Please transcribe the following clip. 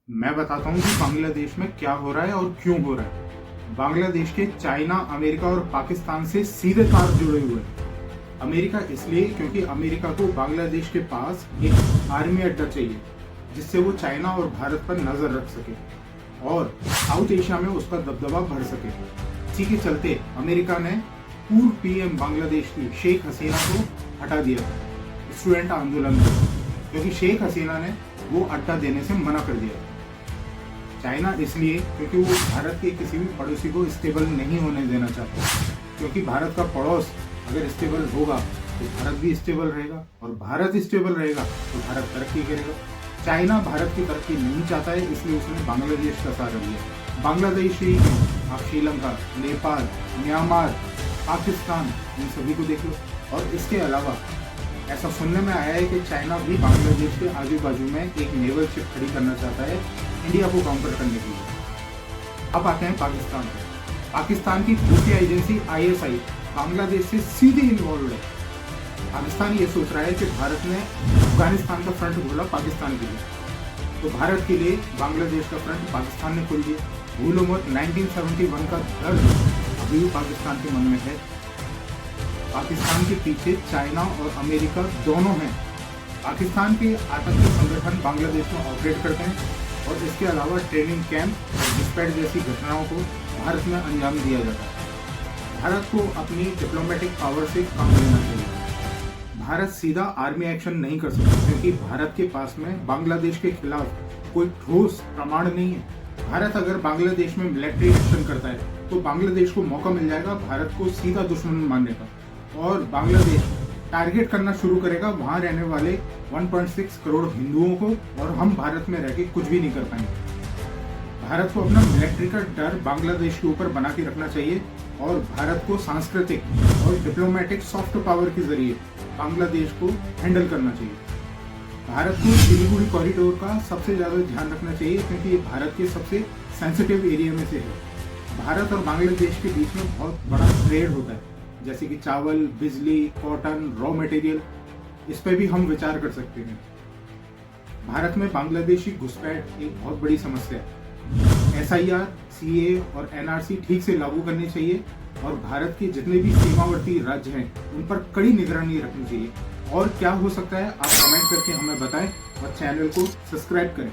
मैं बताता हूँ कि बांग्लादेश में क्या हो रहा है और क्यों हो रहा है। बांग्लादेश के चाइना, अमेरिका और पाकिस्तान से सीधे तार जुड़े हुए हैं। अमेरिका इसलिए क्योंकि अमेरिका को बांग्लादेश के पास एक आर्मी अड्डा चाहिए जिससे वो चाइना और भारत पर नजर रख सके और साउथ एशिया में उसका दबदबा बढ़ सके। इसी के चलते अमेरिका ने पूर्व पीएम बांग्लादेश की शेख हसीना को हटा दिया स्टूडेंट आंदोलन में, क्योंकि शेख हसीना ने वो अड्डा देने से मना कर दिया। चाइना इसलिए क्योंकि वो भारत के किसी भी पड़ोसी को स्टेबल नहीं होने देना चाहता, क्योंकि भारत का पड़ोस अगर स्टेबल होगा तो भारत भी स्टेबल रहेगा और भारत स्टेबल रहेगा तो भारत तरक्की करेगा। चाइना भारत की तरक्की नहीं चाहता है, इसलिए उसने बांग्लादेश का सहारा लिया। बांग्लादेश ही आप श्रीलंका, नेपाल, म्यांमार, पाकिस्तान, इन सभी को देख लो। और इसके अलावा ऐसा सुनने में आया है कि चाइना भी बांग्लादेश के आजू बाजू में एक नेवल शिप खड़ी करना चाहता है इंडिया को काउंटर करने के लिए। अब आते हैं पाकिस्तान में। पाकिस्तान की खुफिया एजेंसी ISI बांग्लादेश से सीधे इन्वॉल्व है। पाकिस्तान ये सोच रहा है कि भारत ने अफगानिस्तान का फ्रंट खोला पाकिस्तान के लिए, तो भारत के लिए बांग्लादेश का फ्रंट पाकिस्तान ने खोल दिया। भूलो मत 1971 का दर्द अभी भी पाकिस्तान के मन में है। पाकिस्तान के पीछे चाइना और अमेरिका दोनों हैं। पाकिस्तान के आतंकी संगठन बांग्लादेश में ऑपरेट करते हैं और इसके अलावा ट्रेनिंग कैंप और घुसपैठ जैसी घटनाओं को भारत में अंजाम दिया जाता है। भारत को अपनी डिप्लोमेटिक पावर से काम लेना चाहिए। भारत सीधा आर्मी एक्शन नहीं कर सकता क्योंकि भारत के पास में बांग्लादेश के खिलाफ कोई ठोस प्रमाण नहीं है। भारत अगर बांग्लादेश में मिलिट्री एक्शन करता है तो बांग्लादेश को मौका मिल जाएगा भारत को सीधा दुश्मन मानने का, और बांग्लादेश टारगेट करना शुरू करेगा वहां रहने वाले 1.6 करोड़ हिंदुओं को, और हम भारत में रह के कुछ भी नहीं कर पाएंगे। भारत को अपना मिलिट्री का डर बांग्लादेश के ऊपर बना के रखना चाहिए और भारत को सांस्कृतिक और डिप्लोमेटिक सॉफ्ट पावर के जरिए बांग्लादेश को हैंडल करना चाहिए। भारत को सिलीगुड़ी कॉरिडोर का सबसे ज्यादा ध्यान रखना चाहिए क्योंकि ये भारत के सबसे सेंसिटिव एरिया में से है। भारत और बांग्लादेश के बीच में बहुत बड़ा ट्रेड होता है, जैसे कि चावल, बिजली, कॉटन, रॉ मटेरियल, इस पे भी हम विचार कर सकते हैं। भारत में बांग्लादेशी घुसपैठ एक बहुत बड़ी समस्या है। SIR, CA और NRC ठीक से लागू करनी चाहिए और भारत के जितने भी सीमावर्ती राज्य हैं उन पर कड़ी निगरानी रखनी चाहिए। और क्या हो सकता है आप कमेंट करके हमें बताएं और चैनल को सब्सक्राइब करें।